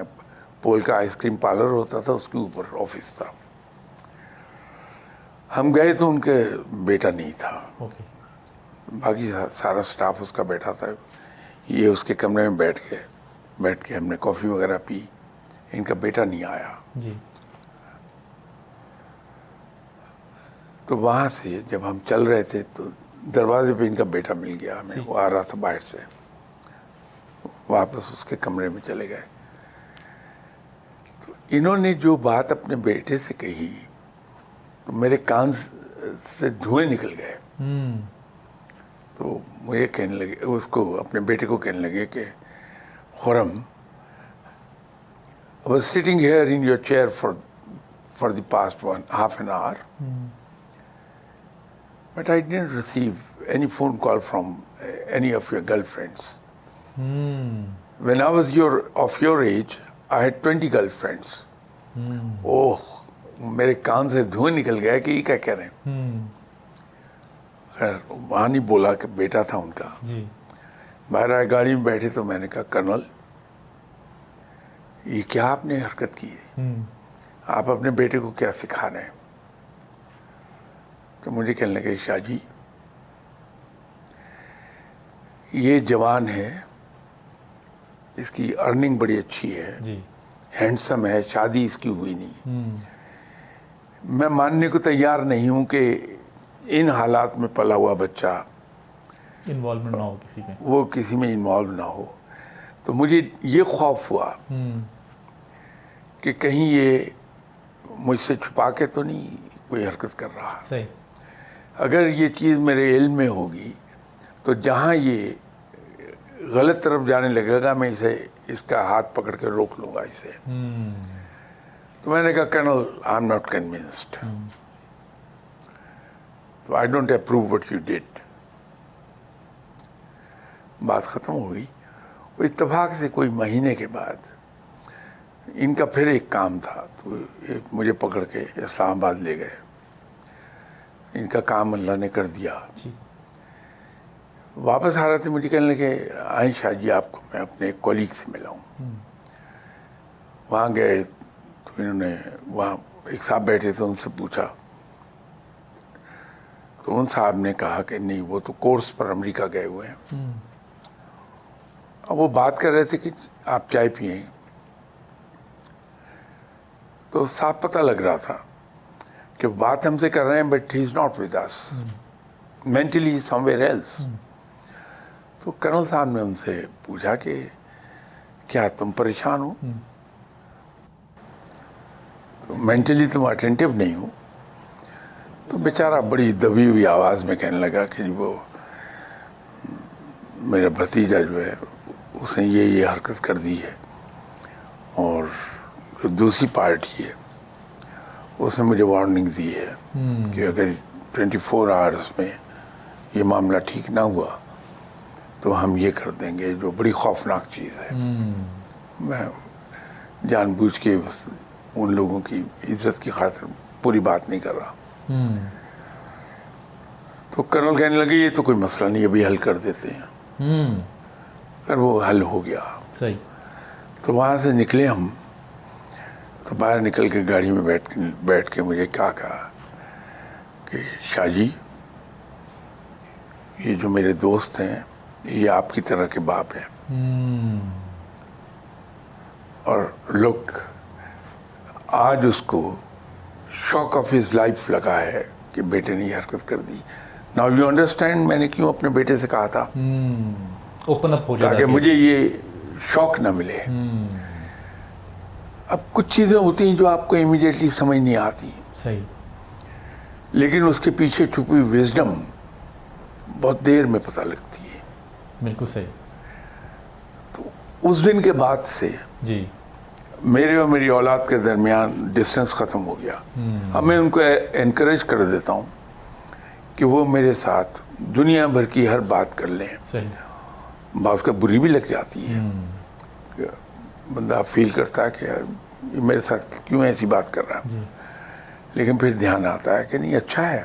B: پول کا آئس کریم پارلر ہوتا تھا, اس کے اوپر آفس تھا. ہم گئے تو ان کے بیٹا نہیں تھا, باقی سارا سٹاف اس کا بیٹھا تھا. یہ اس کے کمرے میں بیٹھ کے ہم نے کافی وغیرہ پی. ان کا بیٹا نہیں آیا.
A: جی.
B: تو وہاں سے جب ہم چل رہے تھے تو دروازے پہ ان کا بیٹا مل گیا ہمیں. وہ آ رہا تھا باہر سے, واپس اس کے کمرے میں چلے گئے. تو انہوں نے جو بات اپنے بیٹے سے کہی تو میرے کان سے دھوئیں نکل گئے. تو مجھے کہنے لگے, اس کو اپنے بیٹے کو کہنے لگے کہ خرم, I was sitting here in your chair for the past half an hour, but I didn't receive any phone call from any of your girlfriends. When I was of your age, I had 20 girlfriends. اوہ, میرے کان سے دھوئیں نکل گیا کہ یہ کیا کہہ رہے ہیں. خیر وہاں نہیں بولا کہ بیٹا تھا ان کا. باہر آئے, گاڑی میں بیٹھے تو میں نے کہا کرنل یہ کیا آپ نے حرکت کی ہے, آپ اپنے بیٹے کو کیا سکھا رہے ہیں؟ تو مجھے کہنے لگے شاہ جی یہ جوان ہے, اس کی ارننگ بڑی اچھی ہے, ہینڈسم ہے, شادی اس کی ہوئی نہیں. میں ماننے کو تیار نہیں ہوں کہ ان حالات میں پلا ہوا بچہ
A: انوالومنٹ نہ ہو کسی میں, وہ
B: کسی میں انوالو نہ ہو. تو مجھے یہ خوف ہوا کہ کہیں یہ مجھ سے چھپا کے تو نہیں کوئی حرکت کر رہا.
A: صحیح.
B: اگر یہ چیز میرے علم میں ہوگی تو جہاں یہ غلط طرف جانے لگے گا میں اس کا ہاتھ پکڑ کے روک لوں گا اسے. تو میں نے کہا colonel I am not convinced, I don't approve what you did. بات ختم ہو گئی. وہ اتفاق سے کوئی مہینے کے بعد ان کا پھر ایک کام تھا تو مجھے پکڑ کے اسلام آباد لے گئے. ان کا کام اللہ نے کر دیا. واپس آ رہے تھے, مجھے کہنے لگے آئیں شاہ جی آپ کو میں اپنے ایک کولیگ سے ملا ہوں. وہاں گئے تو انہوں نے, وہاں ایک صاحب بیٹھے تھے, ان سے پوچھا تو ان صاحب نے کہا کہ نہیں وہ تو کورس پر امریکہ گئے ہوئے ہیں. اب وہ بات کر رہے تھے کہ آپ چائے پئیں, تو صاف پتہ لگ رہا تھا کہ بات ہم سے کر رہے ہیں but he is not with us, mentally somewhere else. تو کرنل صاحب نے ان سے پوچھا کہ کیا تم پریشان ہو؟ تو مینٹلی تم اٹینٹیو نہیں ہو. تو بیچارہ بڑی دبی ہوئی آواز میں کہنے لگا کہ وہ میرا بھتیجا جو ہے اس نے یہ حرکت کر دی ہے, اور جو دوسری پارٹی ہے اس نے مجھے وارننگ دی ہے کہ اگر 24 آورس میں یہ معاملہ ٹھیک نہ ہوا تو ہم یہ کر دیں گے، جو بڑی خوفناک چیز ہے. میں جان بوجھ کے ان لوگوں کی عزت کی خاطر پوری بات نہیں کر رہا. تو کرنل کہنے لگے یہ تو کوئی مسئلہ نہیں، ابھی حل کر دیتے ہیں. اگر وہ حل ہو گیا
A: صحیح.
B: تو وہاں سے نکلے ہم. تو باہر نکل کے گاڑی میں بیٹھ کے مجھے کیا کہا کہ شاہ جی یہ جو میرے دوست ہیں یہ آپ کی طرح کے باپ ہیں، اور لوگ آج اس کو شوق آف ہز لائف لگا ہے کہ بیٹے نے یہ حرکت کر دی. ناؤ یو انڈرسٹینڈ میں نے کیوں اپنے بیٹے سے کہا تھا،
A: اوپن اپ ہو جائے
B: تاکہ مجھے یہ شوق نہ ملے. اب کچھ چیزیں ہوتی ہیں جو آپ کو امیڈیٹلی سمجھ نہیں آتی،
A: صحیح،
B: لیکن اس کے پیچھے چھپی وزڈم بہت دیر میں پتہ لگتی ہے.
A: بالکل صحیح.
B: تو اس دن کے بعد سے
A: جی
B: میرے اور میری اولاد کے درمیان ڈسٹینس ختم ہو گیا. اب میں ان کو انکریج کر دیتا ہوں کہ وہ میرے ساتھ دنیا بھر کی ہر بات کر لیں.
A: صحیح.
B: بعض کا بری بھی لگ جاتی ہے، بندہ فیل کرتا ہے کہ یہ میرے ساتھ کیوں ایسی بات کر رہا ہے، لیکن پھر دھیان آتا ہے کہ نہیں اچھا ہے،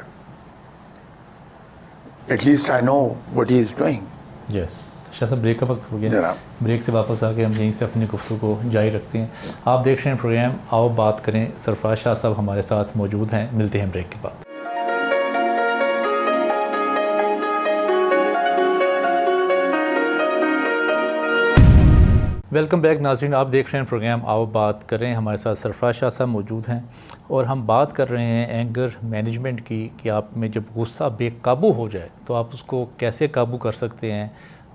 B: at least I know what he is doing.
A: Yes. Shah صاحب بریک کا وقت ہو گیا،
B: جناب.
A: بریک سے واپس آ کے ہم یہیں سے اپنی گفتگو کو جاری رکھتے ہیں. آپ دیکھ رہے ہیں پروگرام آؤ بات کریں. سرفراز شاہ صاحب ہمارے ساتھ موجود ہیں. ملتے ہیں بریک کے بعد. ویلکم بیک ناظرین، آپ دیکھ رہے ہیں پروگرام آؤ بات کریں. ہمارے ساتھ سرفراز شاہ صاحب موجود ہیں اور ہم بات کر رہے ہیں اینگر مینجمنٹ کی کہ آپ میں جب غصہ بے قابو ہو جائے تو آپ اس کو کیسے قابو کر سکتے ہیں.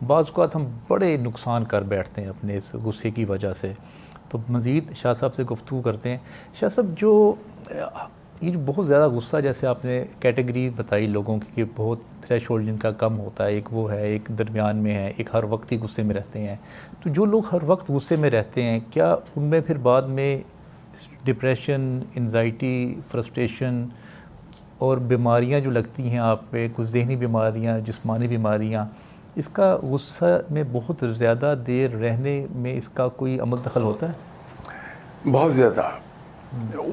A: بعض اوقات ہم بڑے نقصان کر بیٹھتے ہیں اپنے اس غصے کی وجہ سے. تو مزید شاہ صاحب سے گفتگو کرتے ہیں. شاہ صاحب یہ جو بہت زیادہ غصہ، جیسے آپ نے کیٹیگری بتائی لوگوں کی کہ بہت تھریش ہولڈ جن کا کم ہوتا ہے، ایک وہ ہے، ایک درمیان میں ہے، ایک ہر وقت ہی غصے میں رہتے ہیں. تو جو لوگ ہر وقت غصے میں رہتے ہیں کیا ان میں پھر بعد میں ڈپریشن، انزائٹی، فرسٹریشن اور بیماریاں جو لگتی ہیں آپ پہ، کچھ ذہنی بیماریاں، جسمانی بیماریاں، اس کا غصہ میں بہت زیادہ دیر رہنے میں اس کا کوئی عمل دخل ہوتا ہے؟
B: بہت زیادہ.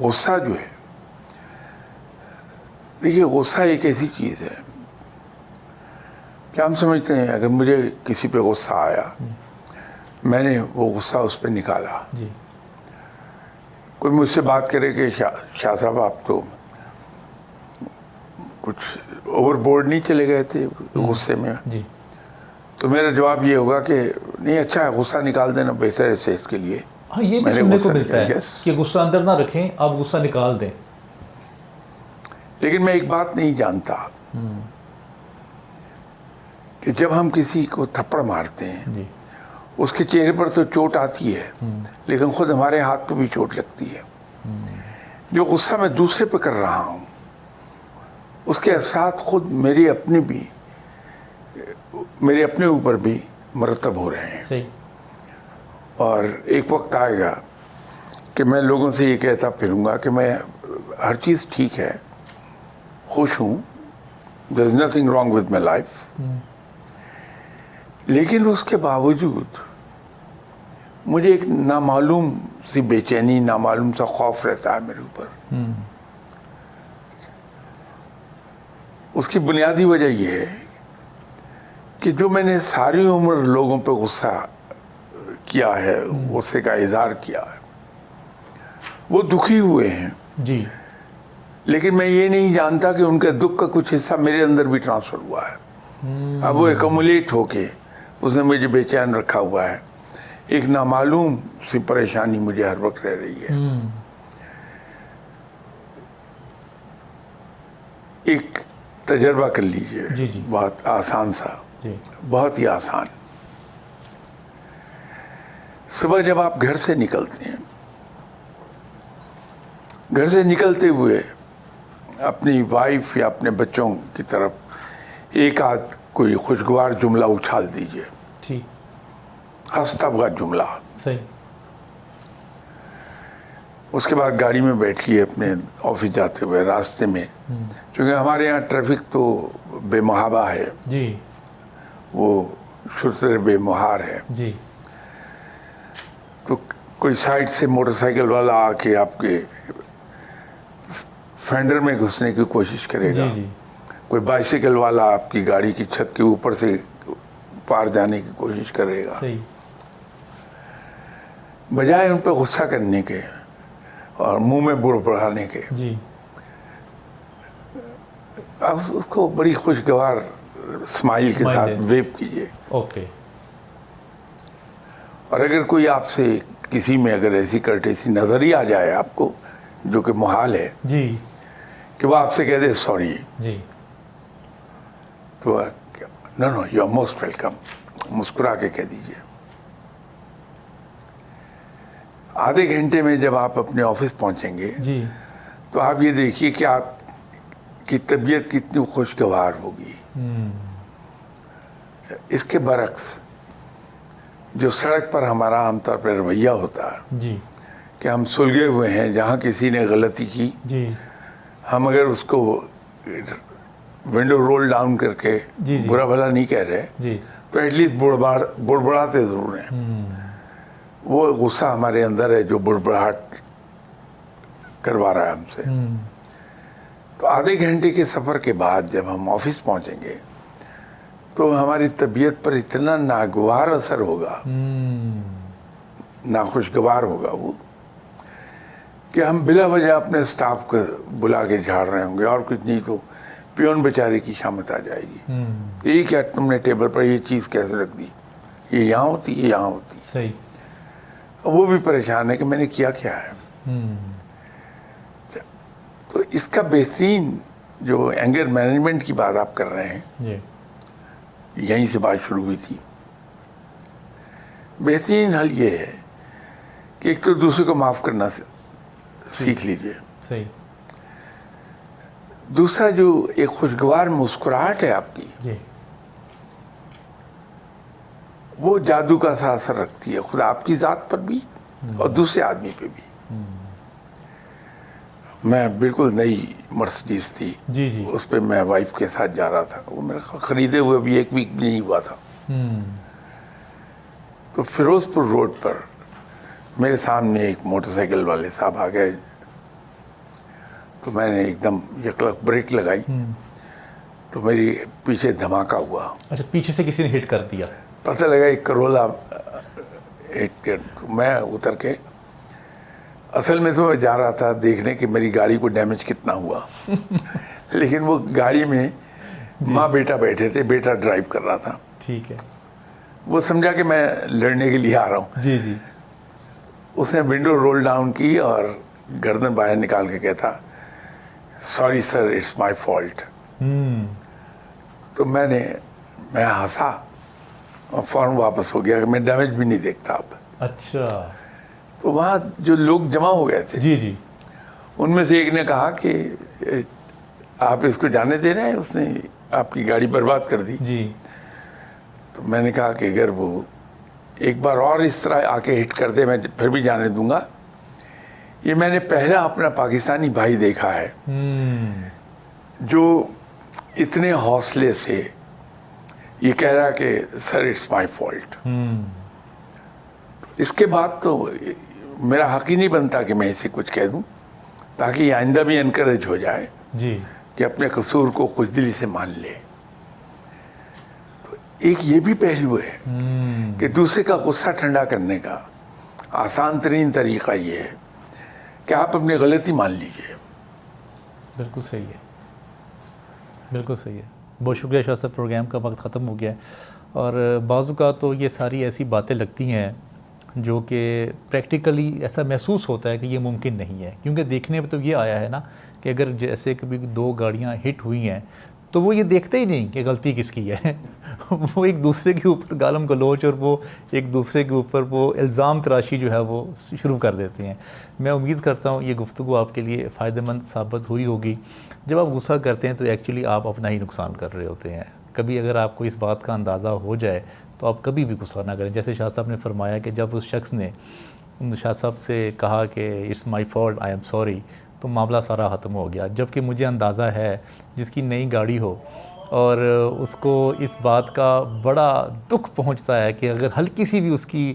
B: غصہ جو ہے، دیکھیے غصہ ایک ایسی چیز ہے کہ ہم سمجھتے ہیں اگر مجھے کسی پہ غصہ آیا، میں نے وہ غصہ اس پہ نکالا.
A: جی.
B: کوئی مجھ سے بات کرے کہ شاہ صاحب آپ تو کچھ اوور بورڈ نہیں چلے گئے تھے غصے میں،
A: جی.
B: تو میرا جواب یہ ہوگا کہ نہیں اچھا ہے، غصہ نکال دینا بہتر ہے صحت کے لیے.
A: ہاں، یہ بھی
B: میں نے
A: سننے
B: غصہ
A: کو ملتا ہے
B: نکالا. Yes.
A: کہ غصہ اندر نہ رکھیں، آپ غصہ نکال دیں.
B: لیکن میں ایک بات نہیں جانتا کہ جب ہم کسی کو تھپڑ مارتے ہیں،
A: جی.
B: اس کے چہرے پر تو چوٹ آتی ہے، لیکن خود ہمارے ہاتھ پہ بھی چوٹ لگتی ہے. جو غصہ میں دوسرے پہ کر رہا ہوں اس کے اثرات خود میرے اپنے اوپر بھی مرتب ہو رہے ہیں.
A: صحیح.
B: اور ایک وقت آئے گا کہ میں لوگوں سے یہ کہتا پھروں گا کہ میں ہر چیز ٹھیک ہے، خوش ہوں، there is nothing wrong with my life. لیکن اس کے باوجود مجھے ایک نامعلوم سی بے چینی، نامعلوم سا خوف رہتا ہے میرے اوپر. اس کی بنیادی وجہ یہ ہے کہ جو میں نے ساری عمر لوگوں پہ غصہ کیا ہے، غصے کا اظہار کیا ہے، وہ دکھی ہوئے ہیں.
A: جی.
B: لیکن میں یہ نہیں جانتا کہ ان کے دکھ کا کچھ حصہ میرے اندر بھی ٹرانسفر ہوا ہے. اب وہ ایکومولیٹ ہو کے اس نے مجھے بے چین رکھا ہوا ہے. ایک نامعلوم سی پریشانی مجھے ہر وقت رہ رہی ہے. ایک تجربہ کر لیجئے.
A: جی جی.
B: بہت آسان سا.
A: جی.
B: بہت ہی آسان. صبح جب آپ گھر سے نکلتے ہیں، گھر سے نکلتے ہوئے اپنی وائف یا اپنے بچوں کی طرف ایک آدھ کوئی خوشگوار جملہ اچھال دیجئے.
A: ٹھیک.
B: ہنستا ہوا جملہ.
A: صحیح.
B: اس کے بعد گاڑی میں بیٹھیے اپنے آفس جاتے ہوئے راستے میں، چونکہ ہمارے یہاں ٹریفک تو بے محابہ ہے،
A: جی
B: وہ شروع سے بے مہار ہے،
A: جی
B: تو کوئی سائڈ سے موٹر سائیکل والا آ کے آپ کے فینڈر میں گھسنے کی کوشش کرے گا،
A: جی جی
B: کوئی بائسیکل والا آپ کی گاڑی کی چھت کے اوپر سے پار جانے کی کوشش کرے گا،
A: صحیح،
B: بجائے ان پہ غصہ کرنے کے اور منہ میں بڑبڑانے کے،
A: جی
B: آپ اس کو بڑی خوشگوار اسمائل کے ساتھ ویو کیجیے.
A: اوکے،
B: اور اگر کوئی آپ سے کسی میں اگر ایسی کرٹیسی نظر ہی آ جائے آپ کو، جو کہ محال ہے
A: جی
B: کہ وہ آپ سے کہہ دے سوری،
A: جی
B: تو نو یو آر موسٹ ویلکم، مسکرا کے کہہ دیجیے. آدھے گھنٹے میں جب آپ اپنے آفس پہنچیں گے
A: جی
B: تو آپ یہ دیکھیے کہ آپ کی طبیعت کتنی خوشگوار ہوگی. اس کے برعکس جو سڑک پر ہمارا عام طور پر رویہ ہوتا ہے
A: جی
B: کہ ہم سلگے ہوئے ہیں، جہاں کسی نے غلطی کی
A: جی
B: ہم اگر اس کو ونڈو رول ڈاؤن کر کے
A: جی جی
B: برا بھلا نہیں کہہ رہے
A: جی
B: تو ایٹ لیسٹ بڑبڑاتے ضرور ہیں. وہ غصہ ہمارے اندر ہے جو بڑبڑاہٹ کروا رہا ہے ہم سے. تو آدھے گھنٹے کے سفر کے بعد جب ہم آفس پہنچیں گے تو ہماری طبیعت پر اتنا ناگوار اثر ہوگا، ناخوشگوار ہوگا وہ، کہ ہم بلا وجہ اپنے اسٹاف کو بلا کے جھاڑ رہے ہوں گے، اور کچھ نہیں تو پیون بیچارے کی شامت آ جائے گی. یہ کیا تم نے ٹیبل پر یہ چیز کیسے رکھ دی، یہ یہاں ہوتی، یہ یہاں ہوتی.
A: صحیح،
B: وہ بھی پریشان ہے کہ میں نے کیا ہے. تو اس کا بہترین جو اینگر مینجمنٹ کی بات آپ کر رہے ہیں،
A: جی
B: یہیں سے بات شروع ہوئی تھی. بہترین حل یہ ہے کہ ایک تو دوسرے کو معاف کرنا سیکھ لیجئے.
A: صحیح،
B: دوسرا جو ایک خوشگوار مسکراہٹ ہے آپ کی،
A: جی
B: وہ جادو کا سا اثر رکھتی ہے، خود آپ کی ذات پر بھی اور دوسرے آدمی پہ بھی. میں بالکل نئی مرسڈیز تھی،
A: جی جی
B: اس پہ میں وائف کے ساتھ جا رہا تھا. وہ میرے خریدے ہوئے بھی ایک ویک بھی نہیں ہوا تھا. تو فیروز پور روڈ پر میرے سامنے ایک موٹر سائیکل والے صاحب آ گئے. تو میں نے ایک دم یکلک بریک لگائی تو میری پیچھے دھماکہ ہوا.
A: اچھا، پیچھے سے کسی نے ہٹ کر دیا.
B: پتہ لگا ایک کرولا ہٹ کر. تو میں اتر کے، اصل میں تو میں جا رہا تھا دیکھنے کہ میری گاڑی کو ڈیمیج کتنا ہوا. لیکن وہ گاڑی میں ماں بیٹا بیٹھے تھے، بیٹا ڈرائیو کر رہا تھا.
A: ٹھیک ہے،
B: وہ سمجھا کہ میں لڑنے کے لیے آ رہا ہوں.
A: جی جی
B: اس نے ونڈو رول ڈاؤن کی اور گردن باہر نکال کے کہتا sorry sir it's my fault. تو میں ہنسا اور فوراً واپس ہو گیا کہ میں ڈیمیج بھی نہیں دیکھتا اب.
A: اچھا،
B: تو وہاں جو لوگ جمع ہو گئے تھے،
A: جی جی
B: ان میں سے ایک نے کہا کہ آپ اس کو جانے دے رہے ہیں، اس نے آپ کی گاڑی برباد کر دی.
A: جی
B: تو میں نے کہا کہ اگر وہ ایک بار اور اس طرح آ کے ہٹ کر دے میں پھر بھی جانے دوں گا. یہ میں نے پہلا اپنا پاکستانی بھائی دیکھا ہے جو اتنے حوصلے سے یہ کہہ رہا کہ سر اٹس مائی فالٹ. اس کے بعد تو میرا حق ہی نہیں بنتا کہ میں اسے کچھ کہہ دوں، تاکہ یہ آئندہ بھی انکریج ہو جائے
A: جی
B: کہ اپنے قصور کو خوش دلی سے مان لے. تو ایک یہ بھی پہلو ہے کہ دوسرے کا غصہ ٹھنڈا کرنے کا آسان ترین طریقہ یہ ہے کہ آپ اپنی غلطی مان لیجئے.
A: بالکل صحیح ہے، بالکل صحیح ہے. بہت شکریہ شاہ صاحب، پروگرام کا وقت ختم ہو گیا ہے. اور بعض اوقات تو یہ ساری ایسی باتیں لگتی ہیں جو کہ پریکٹیکلی ایسا محسوس ہوتا ہے کہ یہ ممکن نہیں ہے، کیونکہ دیکھنے میں تو یہ آیا ہے نا کہ اگر جیسے کبھی دو گاڑیاں ہٹ ہوئی ہیں تو وہ یہ دیکھتے ہی نہیں کہ غلطی کس کی ہے. وہ ایک دوسرے کے اوپر گالم گلوچ اور وہ ایک دوسرے کے اوپر وہ الزام تراشی جو ہے وہ شروع کر دیتے ہیں. میں امید کرتا ہوں یہ گفتگو آپ کے لیے فائدہ مند ثابت ہوئی ہوگی. جب آپ غصہ کرتے ہیں تو ایکچولی آپ اپنا ہی نقصان کر رہے ہوتے ہیں. کبھی اگر آپ کو اس بات کا اندازہ ہو جائے تو آپ کبھی بھی غصہ نہ کریں. جیسے شاہ صاحب نے فرمایا کہ جب اس شخص نے ان شاہ صاحب سے کہا کہ it's my fault, I am sorry, تو معاملہ سارا ختم ہو گیا. جبکہ مجھے اندازہ ہے جس کی نئی گاڑی ہو اور اس کو اس بات کا بڑا دکھ پہنچتا ہے کہ اگر ہلکی سی بھی اس کی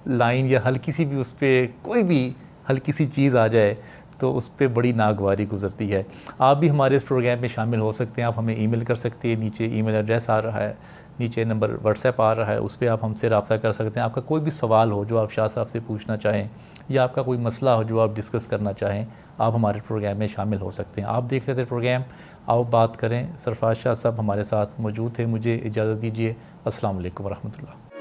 A: لائن یا ہلکی سی بھی اس پہ کوئی بھی ہلکی سی چیز آ جائے تو اس پہ بڑی ناگواری گزرتی ہے. آپ بھی ہمارے اس پروگرام میں شامل ہو سکتے ہیں. آپ ہمیں ای میل کر سکتے ہیں، نیچے ای میل ایڈریس آ رہا ہے، نیچے نمبر واٹس ایپ آ رہا ہے، اس پہ آپ ہم سے رابطہ کر سکتے ہیں. آپ کا کوئی بھی سوال ہو جو آپ شاہ صاحب سے پوچھنا چاہیں یا آپ کا کوئی مسئلہ ہو جو آپ ڈسکس کرنا چاہیں، آپ ہمارے پروگرام میں شامل ہو سکتے ہیں. آپ دیکھ رہے تھے پروگرام آؤ بات کریں. سرفراز شاہ صاحب ہمارے ساتھ موجود تھے. مجھے اجازت دیجیے. السلام علیکم ورحمۃ اللہ.